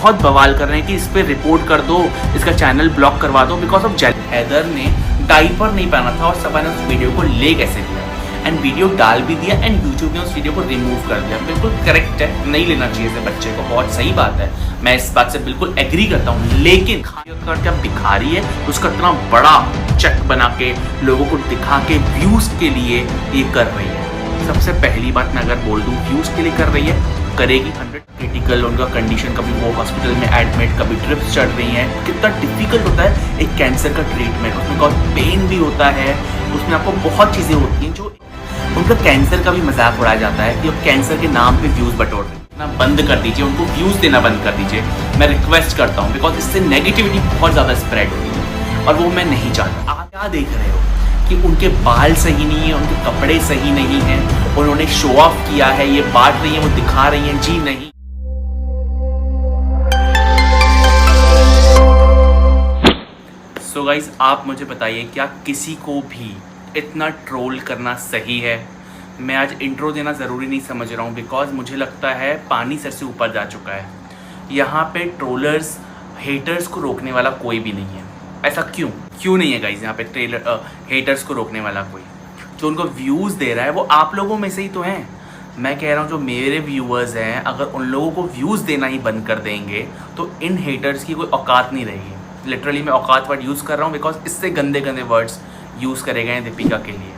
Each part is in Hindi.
बहुत बवाल कर रहे हैं कि इस पर रिपोर्ट कर दो, इसका चैनल ब्लॉक करवा दो बिकॉज ऑफ जेल। हैदर ने डाइपर नहीं पहना था और सबा ने उस वीडियो को ले कैसे दिया एंड वीडियो डाल भी दिया एंड यूट्यूब ने उस वीडियो को रिमूव कर दिया। बिल्कुल करेक्ट है, नहीं लेना चाहिए इसे बच्चे को, बहुत सही बात है, मैं इस बात से बिल्कुल एग्री करता हूँ। लेकिन क्या भिखारी है उसका इतना बड़ा चेक बना के लोगों को दिखा के व्यूज के लिए ये कर रही है। सबसे पहली बात मैं अगर बोल दूँ, व्यूज के लिए कर रही है, करेगी 100 क्रिटिकल उनका कंडीशन, कभी वो हॉस्पिटल में एडमिट, कभी ट्रिप्स चढ़ रही हैं। कितना डिफिकल्ट होता है एक कैंसर का ट्रीटमेंट, उसमें बहुत पेन भी होता है, उसमें आपको बहुत चीज़ें होती हैं जो उनका कैंसर का भी मजाक उड़ाया जाता है कि अब कैंसर के नाम पे व्यूज बटोर रहे हैं। ना बंद कर दीजिए, उनको व्यूज देना बंद कर दीजिए, मैं रिक्वेस्ट करता हूँ, बिकॉज इससे नेगेटिविटी बहुत ज़्यादा स्प्रेड होती है और वो मैं नहीं चाहता। आप क्या देख रहे हो कि उनके बाल सही नहीं है, उनके कपड़े सही नहीं हैं, उन्होंने शो ऑफ किया है, ये बांट रही है, वो दिखा रही हैं, जी नहीं। सो गाइज आप मुझे बताइए, क्या किसी को भी इतना ट्रोल करना सही है? मैं आज इंट्रो देना ज़रूरी नहीं समझ रहा हूँ बिकॉज मुझे लगता है पानी सर से ऊपर जा चुका है। यहाँ पे ट्रोलर्स, हेटर्स को रोकने वाला कोई भी नहीं है। ऐसा क्यों नहीं है गाइज? यहाँ पे हेटर्स को रोकने वाला कोई, जो उनको व्यूज़ दे रहा है वो आप लोगों में से ही तो हैं। मैं कह रहा हूँ जो मेरे व्यूअर्स हैं, अगर उन लोगों को व्यूज़ देना ही बंद कर देंगे तो इन हेटर्स की कोई औकात नहीं रहेगी। लिटरली मैं औकात वर्ड यूज़ कर रहा हूँ बिकॉज इससे गंदे गंदे वर्ड्स यूज़ करे गए हैं दीपिका के लिए।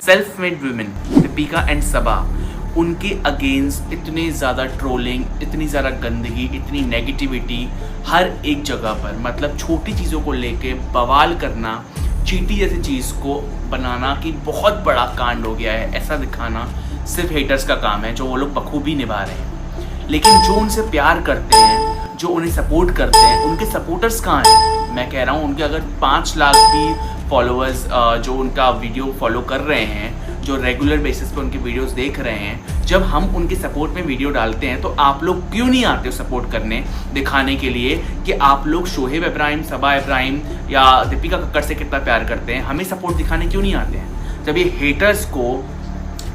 Self made women Deepika and Saba, उनके अगेंस्ट इतने ज़्यादा ट्रोलिंग, इतनी ज़्यादा गंदगी, इतनी नेगेटिविटी हर एक जगह पर, मतलब छोटी चीज़ों को लेके बवाल करना, चींटी जैसी चीज़ को बनाना कि बहुत बड़ा कांड हो गया है, ऐसा दिखाना सिर्फ हेटर्स का काम है, जो वो लोग बखूबी निभा रहे हैं। लेकिन जो उनसे प्यार करते हैं, जो उन्हें सपोर्ट करते हैं, उनके सपोर्टर्स कहाँ हैं? मैं कह रहा हूँ उनके अगर 5 लाख भी फॉलोअर्स जो उनका वीडियो फॉलो कर रहे हैं, जो रेगुलर बेसिस पे उनके वीडियोस देख रहे हैं, जब हम उनके सपोर्ट में वीडियो डालते हैं तो आप लोग क्यों नहीं आते हो सपोर्ट करने, दिखाने के लिए कि आप लोग शोहेब इब्राहिम, सबा इब्राहिम या दीपिका कक्कड़ से कितना प्यार करते हैं? हमें सपोर्ट दिखाने क्यों नहीं आते हैं? जब ये हेटर्स को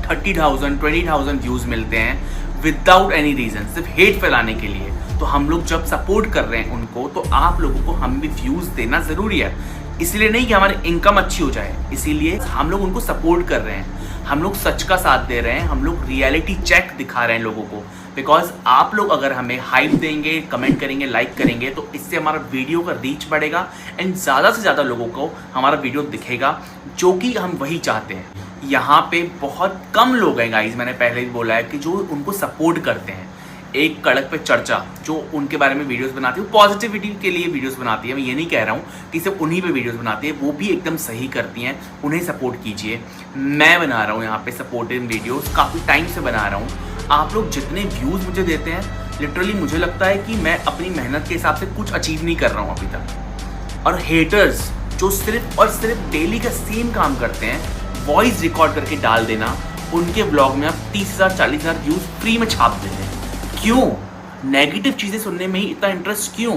30,000 20,000 व्यूज़ मिलते हैं विदाउट एनी रीज़न, सिर्फ हेट फैलाने के लिए, तो हम लोग जब सपोर्ट कर रहे हैं उनको, तो आप लोगों को हम भी व्यूज़ देना ज़रूरी है। इसीलिए नहीं कि हमारी इनकम अच्छी हो जाए, इसीलिए हम लोग उनको सपोर्ट कर रहे हैं, हम लोग सच का साथ दे रहे हैं, हम लोग रियलिटी चेक दिखा रहे हैं लोगों को। बिकॉज आप लोग अगर हमें हाइप देंगे, कमेंट करेंगे, लाइक करेंगे, तो इससे हमारा वीडियो का रीच बढ़ेगा एंड ज़्यादा से ज़्यादा लोगों को हमारा वीडियो दिखेगा, जो कि हम वही चाहते हैं। यहाँ पे बहुत कम लोग हैं गाइज, मैंने पहले भी बोला है कि जो उनको सपोर्ट करते हैं। एक कड़क पे चर्चा जो उनके बारे में वीडियोस बनाती है, पॉजिटिविटी के लिए वीडियोस बनाती है, मैं ये नहीं कह रहा हूँ कि सिर्फ उन्हीं पे वीडियोस बनाती है, वो भी एकदम सही करती हैं, उन्हें सपोर्ट कीजिए। मैं बना रहा हूँ यहाँ पे सपोर्टिव वीडियोस, काफ़ी टाइम से बना रहा हूँ। आप लोग जितने व्यूज़ मुझे देते हैं, लिटरली मुझे लगता है कि मैं अपनी मेहनत के हिसाब से कुछ अचीव नहीं कर रहा हूँ अभी तक। और हेटर्स जो सिर्फ और सिर्फ डेली का सेम काम करते हैं, वॉइस रिकॉर्ड करके डाल देना, उनके ब्लॉग में आप 30,000 40,000 व्यूज़ फ्री में छाप देते हैं। क्यों? नेगेटिव चीज़ें सुनने में ही इतना इंटरेस्ट क्यों?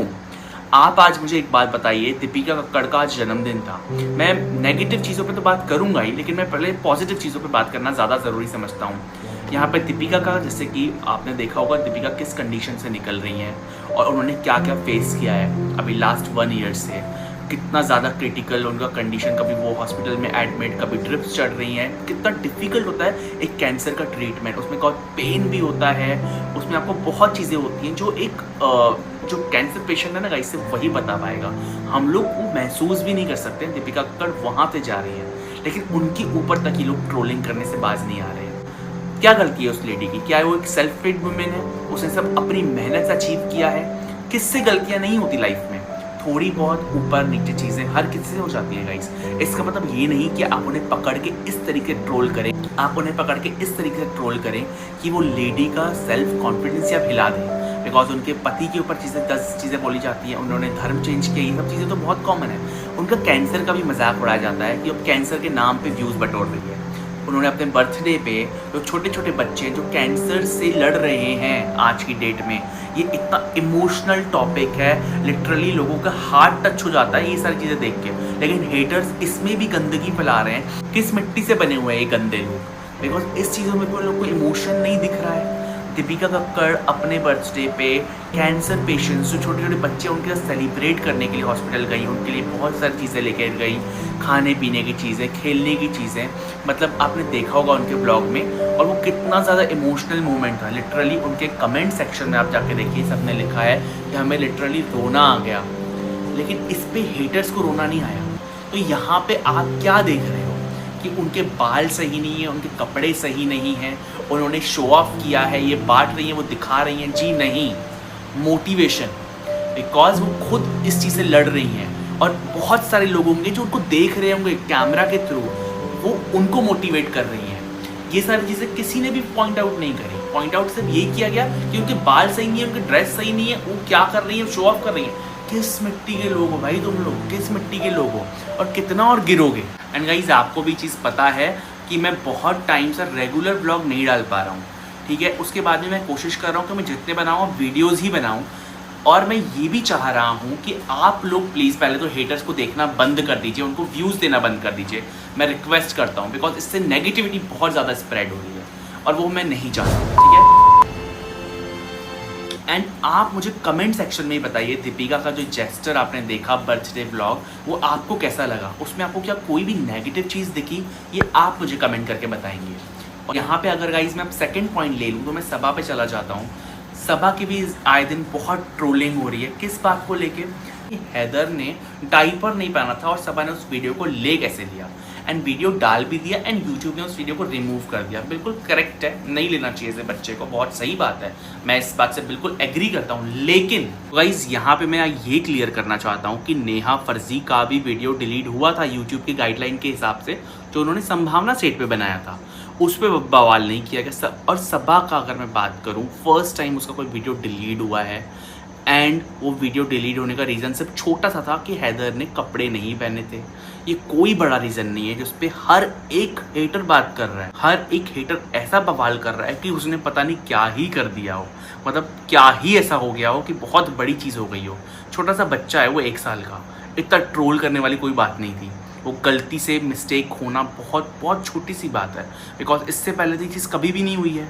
आप आज मुझे एक बात बताइए, दीपिका कक्कड़ का आज जन्मदिन था, मैं नेगेटिव चीज़ों पे तो बात करूंगा ही, लेकिन मैं पहले पॉजिटिव चीज़ों पे बात करना ज़्यादा ज़रूरी समझता हूँ। यहाँ पे दीपिका का, जैसे कि आपने देखा होगा दीपिका किस कंडीशन से निकल रही हैं और उन्होंने क्या क्या फेस किया है अभी लास्ट 1 ईयर से, कितना ज़्यादा क्रिटिकल उनका कंडीशन, कभी वो हॉस्पिटल में एडमिट, कभी ट्रिप्स चढ़ रही हैं। कितना डिफिकल्ट होता है एक कैंसर का ट्रीटमेंट, उसमें बहुत पेन भी होता है, उसमें आपको बहुत चीज़ें होती हैं जो एक जो कैंसर पेशेंट है ना गाइस, सिर्फ वही बता पाएगा। हम लोग वो महसूस भी नहीं कर सकते। दीपिका कक्कड़ वहाँ पे जा रही है, लेकिन उनके ऊपर तक ही लोग ट्रोलिंग करने से बाज नहीं आ रहे हैं। क्या गलती है उस लेडी की? क्या वो एक सेल्फ मेड वुमेन है? उसने सब अपनी मेहनत से अचीव किया है। किससे गलतियाँ नहीं होती लाइफ में? थोड़ी बहुत ऊपर नीचे चीज़ें हर किसी से हो जाती हैं गाइस। इसका मतलब ये नहीं कि आप उन्हें पकड़ के इस तरीके ट्रोल करें, आप उन्हें पकड़ के इस तरीके से ट्रोल करें कि वो लेडी का सेल्फ कॉन्फिडेंस या हिला दें। बिकॉज उनके पति के ऊपर 10 चीज़ें बोली जाती हैं, उन्होंने धर्म चेंज किया, ये सब चीज़ें तो बहुत कॉमन है। उनका कैंसर का भी मजाक उड़ाया जाता है कि अब कैंसर के नाम पे व्यूज़ बटोर रही है। उन्होंने अपने बर्थडे पे जो छोटे छोटे बच्चे जो कैंसर से लड़ रहे हैं आज की डेट में, ये इतना इमोशनल टॉपिक है, लिटरली लोगों का हार्ट टच हो जाता है ये सारी चीज़ें देख के। लेकिन हेटर्स इसमें भी गंदगी फैला रहे हैं। किस मिट्टी से बने हुए हैं ये गंदे लोग? बिकॉज इस चीज़ों में कोई लोग को इमोशन नहीं दिख रहा है। दीपिका कक्कड़ अपने बर्थडे पे कैंसर पेशेंट्स जो छोटे छोटे बच्चे उनके साथ सेलिब्रेट करने के लिए हॉस्पिटल गई, उनके लिए बहुत सारी चीज़ें लेकर गई, खाने पीने की चीज़ें, खेलने की चीज़ें। मतलब आपने देखा होगा उनके ब्लॉग में, और वो कितना ज़्यादा इमोशनल मोमेंट था। लिटरली उनके कमेंट सेक्शन में आप जाके देखिए, सबने लिखा है कि हमें लिटरली रोना आ गया, लेकिन इस पर हेटर्स को रोना नहीं आया। तो यहाँ पे आप क्या देख रहे हो कि उनके बाल सही नहीं है, उनके कपड़े सही नहीं हैं, उन्होंने शो ऑफ किया है, ये बांट रही हैं, वो दिखा रही हैं। जी नहीं, मोटिवेशन, बिकॉज वो खुद इस चीज़ से लड़ रही हैं, और बहुत सारे लोग होंगे जो उनको देख रहे होंगे कैमरा के थ्रू, वो उनको मोटिवेट कर रही हैं। ये सारी चीज़ें किसी ने भी पॉइंट आउट नहीं करी। पॉइंट आउट सिर्फ ये किया गया कि उनके बाल सही नहीं है, उनकी ड्रेस सही नहीं है, वो क्या कर रही है, शो ऑफ कर रही है। किस मिट्टी के लोग हो भाई तुम लोग, किस मिट्टी के लोग हो, और कितना और गिरोगे। एंड गाइज आपको भी चीज़ पता है कि मैं बहुत टाइम से रेगुलर ब्लॉग नहीं डाल पा रहा हूँ, ठीक है। उसके बाद में मैं कोशिश कर रहा हूँ कि मैं जितने बनाऊँ वीडियोज़ ही बनाऊँ, और मैं ये भी चाह रहा हूँ कि आप लोग प्लीज़ पहले तो हेटर्स को देखना बंद कर दीजिए, उनको व्यूज़ देना बंद कर दीजिए। मैं रिक्वेस्ट करता हूँ, बिकॉज इससे नेगेटिविटी बहुत ज़्यादा स्प्रेड हो रही है, और वो मैं नहीं चाहता, ठीक है। एंड आप मुझे कमेंट सेक्शन में ही बताइए, दीपिका का जो जेस्टर आपने देखा बर्थडे व्लॉग, वो आपको कैसा लगा, उसमें आपको क्या कोई भी नेगेटिव चीज़ दिखी, ये आप मुझे कमेंट करके बताएंगे। और यहाँ पे अगर गाइज मैं अब सेकंड पॉइंट ले लूँ तो मैं सबा पे चला जाता हूँ। सबा की भी आए दिन बहुत ट्रोलिंग हो रही है। किस बात को लेके? हैदर ने डाइपर नहीं पहना था और सबा ने उस वीडियो को ले कैसे लिया, एंड वीडियो डाल भी दिया, एंड यूट्यूब ने उस वीडियो को रिमूव कर दिया। बिल्कुल करेक्ट है, नहीं लेना चाहिए इसे बच्चे को, बहुत सही बात है, मैं इस बात से बिल्कुल एग्री करता हूँ। लेकिन गाइस यहाँ पे मैं ये क्लियर करना चाहता हूँ कि नेहा फर्जी का भी वीडियो डिलीट हुआ था यूट्यूब की गाइडलाइन के हिसाब से, जो उन्होंने संभावना सेट पे बनाया था, उस पर बवाल नहीं किया गया। और सबा का अगर मैं बात करूँ, फर्स्ट टाइम उसका कोई वीडियो डिलीट हुआ है, एंड वो वीडियो डिलीट होने का रीज़न सिर्फ छोटा सा था कि हैदर ने कपड़े नहीं पहने थे। ये कोई बड़ा रीज़न नहीं है जिस पे हर एक हेटर बात कर रहा है। हर एक हेटर ऐसा बवाल कर रहा है कि उसने पता नहीं क्या ही कर दिया हो, मतलब क्या ही ऐसा हो गया हो कि बहुत बड़ी चीज़ हो गई हो। छोटा सा बच्चा है वो, 1 साल का, इतना ट्रोल करने वाली कोई बात नहीं थी। वो गलती से मिस्टेक होना बहुत बहुत छोटी सी बात है, बिकॉज इससे पहले तो चीज़ कभी भी नहीं हुई है।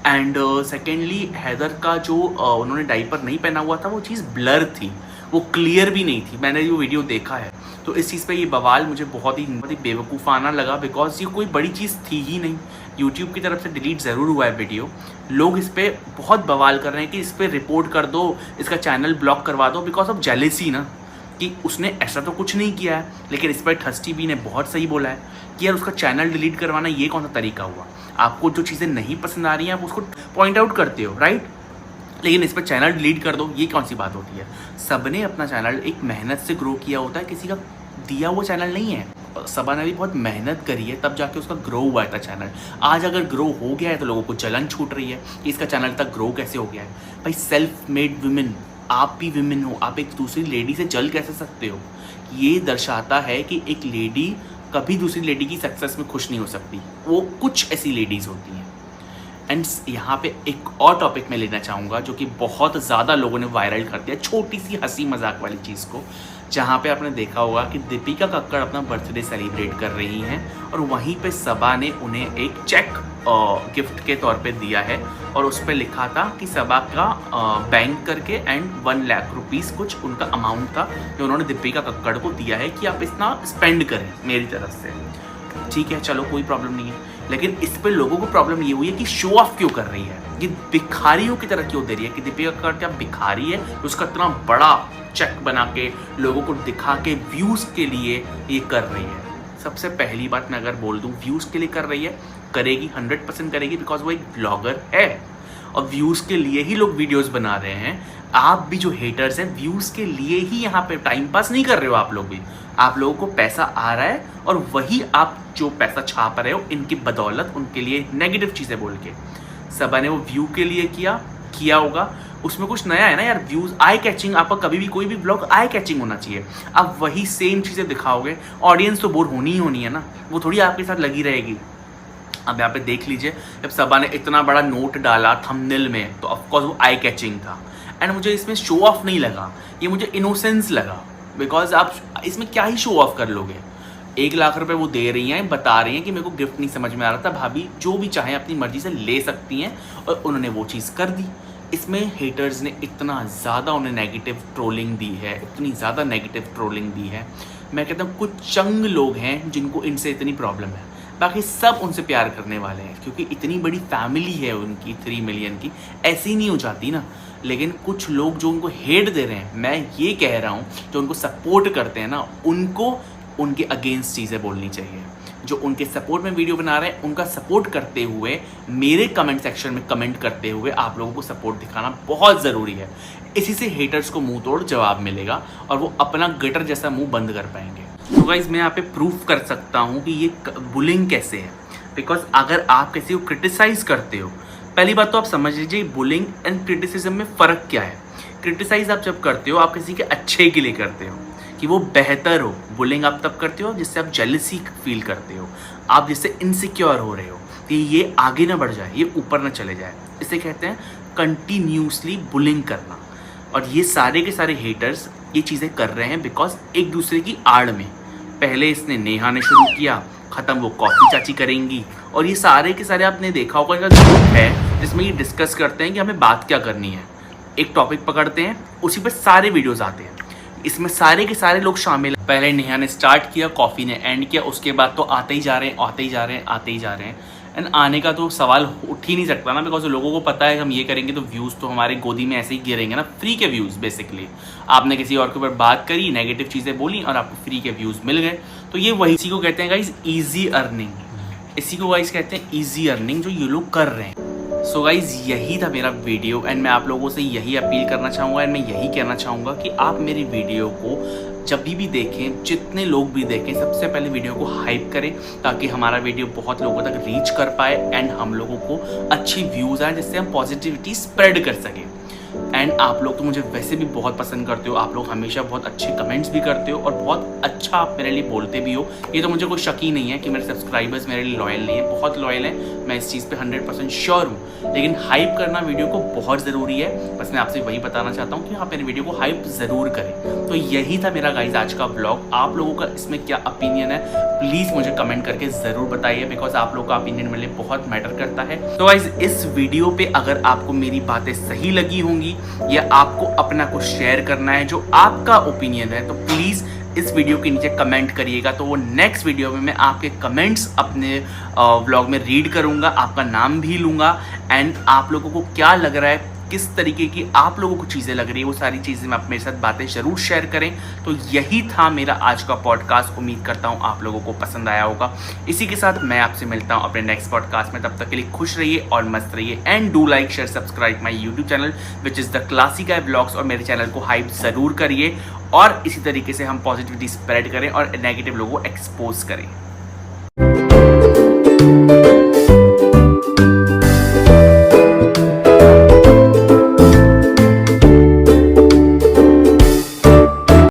एंड सेकेंडली हैदर का जो उन्होंने डाइपर नहीं पहना हुआ था, वो चीज़ ब्लर थी, वो क्लियर भी नहीं थी। मैंने वो वीडियो देखा है, तो इस चीज़ पे ये बवाल मुझे बहुत ही बेवकूफ़ाना लगा, बिकॉज ये कोई बड़ी चीज़ थी ही नहीं। यूट्यूब की तरफ से डिलीट ज़रूर हुआ है वीडियो, लोग इस पर बहुत बवाल कर रहे हैं कि इस पर रिपोर्ट कर दो, इसका चैनल ब्लॉक करवा दो, बिकॉज ऑफ जेलेसी ना, कि उसने ऐसा तो कुछ नहीं किया है। लेकिन इस पर ठस्टी बी ने बहुत सही बोला है कि यार उसका चैनल डिलीट करवाना ये कौन सा तरीका हुआ। आपको जो चीज़ें नहीं पसंद आ रही हैं आप उसको पॉइंट आउट करते हो, राइट, लेकिन इस पर चैनल डिलीट कर दो, ये कौन सी बात होती है। सबने अपना चैनल एक मेहनत से ग्रो किया होता है, किसी का दिया हुआ चैनल नहीं है। सबा ने भी बहुत मेहनत करी है, तब जाके उसका ग्रो हुआ था चैनल। आज अगर ग्रो हो गया है तो लोगों को जलन छूट रही है कि इसका चैनल तक ग्रो कैसे हो गया है। भाई सेल्फ मेड वुमेन, आप भी विमेन हो, आप एक दूसरी लेडी से जल कैसे सकते हो? ये दर्शाता है कि एक लेडी कभी दूसरी लेडी की सक्सेस में खुश नहीं हो सकती। वो कुछ ऐसी लेडीज़ होती हैं। एंड यहाँ पे एक और टॉपिक मैं लेना चाहूँगा जो कि बहुत ज़्यादा लोगों ने वायरल कर दिया, छोटी सी हंसी मजाक वाली चीज़ को, जहाँ पे आपने देखा होगा कि दीपिका कक्कड़ अपना बर्थडे सेलिब्रेट कर रही हैं और वहीं पे सबा ने उन्हें एक चेक गिफ्ट के तौर पे दिया है, और उस पर लिखा था कि सबा का बैंक करके एंड 1 लाख रुपीज़ कुछ उनका अमाउंट था जो उन्होंने दीपिका कक्कड़ को दिया है कि आप इतना स्पेंड करें मेरी तरफ से। ठीक है, चलो कोई प्रॉब्लम नहीं है, लेकिन इस पे लोगों को प्रॉब्लम ये हुई है कि शो ऑफ क्यों कर रही है, ये भिखारियों की तरह क्यों दे रही है कि दीपिका कक्कड़ क्या भिखारी है, उसका इतना बड़ा चेक बना के लोगों को दिखा के व्यूज़ के लिए ये कर रही है। सबसे पहली बात मैं अगर बोल दूँ, व्यूज़ के लिए कर रही है, करेगी 100% करेगी, बिकॉज वो एक ब्लॉगर है और व्यूज़ के लिए ही लोग वीडियोस बना रहे हैं। आप भी जो हेटर्स हैं व्यूज़ के लिए ही यहाँ पे टाइम पास नहीं कर रहे हो, आप लोग भी, आप लोगों को पैसा आ रहा है और वही आप जो पैसा छाप रहे हो इनकी बदौलत उनके लिए नेगेटिव चीज़ें बोल के। सबा ने वो व्यू के लिए किया होगा, उसमें कुछ नया है ना यार, व्यूज़ आई कैचिंग, आपका कभी भी कोई भी ब्लॉग आई कैचिंग होना चाहिए। आप वही सेम चीज़ें दिखाओगे, ऑडियंस तो बोर होनी ही होनी है ना, वो थोड़ी आपके साथ लगी रहेगी। अब यहाँ पे देख लीजिए, जब सबा ने इतना बड़ा नोट डाला थंबनेल में तो ऑफकोर्स वो आई कैचिंग था, एंड मुझे इसमें शो ऑफ नहीं लगा, ये मुझे इनोसेंस लगा, बिकॉज आप इसमें क्या ही शो ऑफ कर लोगे। 1 लाख रुपए वो दे रही हैं, बता रही हैं कि मेरे को गिफ्ट नहीं समझ में आ रहा था, भाभी जो भी चाहें अपनी मर्जी से ले सकती हैं, और उन्होंने वो चीज़ कर दी। इसमें हेटर्स ने इतना ज़्यादा उन्हें नेगेटिव ट्रोलिंग दी है, इतनी ज़्यादा नेगेटिव ट्रोलिंग दी है। मैं कहता हूँ कुछ चंग लोग हैं जिनको इनसे इतनी प्रॉब्लम है, बाकी सब उनसे प्यार करने वाले हैं, क्योंकि इतनी बड़ी फैमिली है उनकी 3 मिलियन की, ऐसी नहीं हो जाती ना। लेकिन कुछ लोग जो उनको हेट दे रहे हैं, मैं ये कह रहा हूँ जो उनको सपोर्ट करते हैं ना, उनको उनके अगेंस्ट चीज़ें बोलनी चाहिए। जो उनके सपोर्ट में वीडियो बना रहे हैं, उनका सपोर्ट करते हुए मेरे कमेंट सेक्शन में कमेंट करते हुए आप लोगों को सपोर्ट दिखाना बहुत ज़रूरी है। इसी से हेटर्स को मुंह तोड़ जवाब मिलेगा और वो अपना गटर जैसा मुंह बंद कर पाएंगे। तो गाइज मैं यहाँ पे प्रूफ कर सकता हूँ कि ये बुलिंग कैसे है, बिकॉज अगर आप किसी को क्रिटिसाइज करते हो, पहली बात तो आप समझ लीजिए बुलिंग एंड क्रिटिसिज्म में फ़र्क क्या है। क्रिटिसाइज आप जब करते हो, आप किसी के अच्छे के लिए करते हो कि वो बेहतर हो। बुलिंग आप तब करते हो जिससे आप जेलसी फील करते हो, आप जिससे इनसिक्योर हो रहे हो कि ये आगे ना बढ़ जाए, ये ऊपर ना चले जाए। इसे कहते हैं कंटिन्यूसली बुलिंग करना। और ये सारे के सारे हेटर्स ये चीज़ें कर रहे हैं बिकॉज एक दूसरे की आड़ में। पहले इसने नेहा ने शुरू किया, ख़त्म वो कॉफ़ी चाची करेंगी, और ये सारे के सारे आपने देखा होगा इनका ग्रुप है जिसमें ये डिस्कस करते हैं कि हमें बात क्या करनी है। एक टॉपिक पकड़ते हैं, उसी पर सारे वीडियोज़ आते हैं, इसमें सारे के सारे लोग शामिल हैं। पहले नेहा ने स्टार्ट किया, कॉफ़ी ने एंड किया, उसके बाद तो आते ही जा रहे हैं, आते ही जा रहे हैं, आते ही जा रहे हैं। एंड आने का तो सवाल उठ ही नहीं सकता ना, बिकॉज लोगों को पता है हम ये करेंगे तो व्यूज़ तो हमारे गोदी में ऐसे ही गिरेंगे ना, फ्री के व्यूज़। बेसिकली आपने किसी और के ऊपर बात करी, नेगेटिव चीज़ें बोली और आपको फ्री के व्यूज़ मिल गए, तो ये वही इसी को कहते हैं गाइज ईजी अर्निंग। इसी को गाइज कहते हैं ईजी अर्निंग जो ये लोग कर रहे हैं। सो गाइज यही था मेरा वीडियो एंड मैं आप लोगों से यही अपील करना चाहूँगा एंड मैं यही कहना चाहूँगा कि आप मेरी वीडियो को जब भी देखें, जितने लोग भी देखें, सबसे पहले वीडियो को हाइप करें ताकि हमारा वीडियो बहुत लोगों तक रीच कर पाए एंड हम लोगों को अच्छी व्यूज़ आए जिससे हम पॉजिटिविटी स्प्रेड कर सकें। एंड आप लोग तो मुझे वैसे भी बहुत पसंद करते हो, आप लोग हमेशा बहुत अच्छे कमेंट्स भी करते हो और बहुत अच्छा आप मेरे लिए बोलते भी हो। ये तो मुझे कोई शक ही नहीं है कि मेरे सब्सक्राइबर्स मेरे लिए लॉयल नहीं है, बहुत लॉयल हैं, मैं इस चीज़ पे 100% श्योर हूँ। लेकिन हाइप करना वीडियो को बहुत ज़रूरी है, बस मैं आपसे वही बताना चाहता हूँ कि आप मेरे वीडियो को हाइप ज़रूर करें। तो यही था मेरा गाइज आज का ब्लॉग। आप लोगों का इसमें क्या ओपिनियन है प्लीज़ मुझे कमेंट करके ज़रूर बताइए, बिकॉज आप लोगों का ओपिनियन मेरे लिए बहुत मैटर करता है। तो गाइज इस वीडियो पे अगर आपको मेरी बातें सही लगी होंगी या आपको अपना कुछ शेयर करना है जो आपका ओपिनियन है, तो प्लीज़ इस वीडियो के नीचे कमेंट करिएगा। तो वो नेक्स्ट वीडियो में मैं आपके कमेंट्स अपने व्लॉग में रीड करूँगा, आपका नाम भी लूँगा एंड आप लोगों को क्या लग रहा है, किस तरीके की आप लोगों को चीज़ें लग रही है, वो सारी चीज़ें मैं मेरे साथ बातें ज़रूर शेयर करें। तो यही था मेरा आज का पॉडकास्ट, उम्मीद करता हूँ आप लोगों को पसंद आया होगा। इसी के साथ मैं आपसे मिलता हूँ अपने नेक्स्ट पॉडकास्ट में, तब तक के लिए खुश रहिए और मस्त रहिए and do like share subscribe my YouTube channel which is the classy guy vlogs, और मेरे चैनल को हाइप ज़रूर करिए और इसी तरीके से हम पॉजिटिविटी स्प्रेड करें और नेगेटिव लोगों को एक्सपोज करें।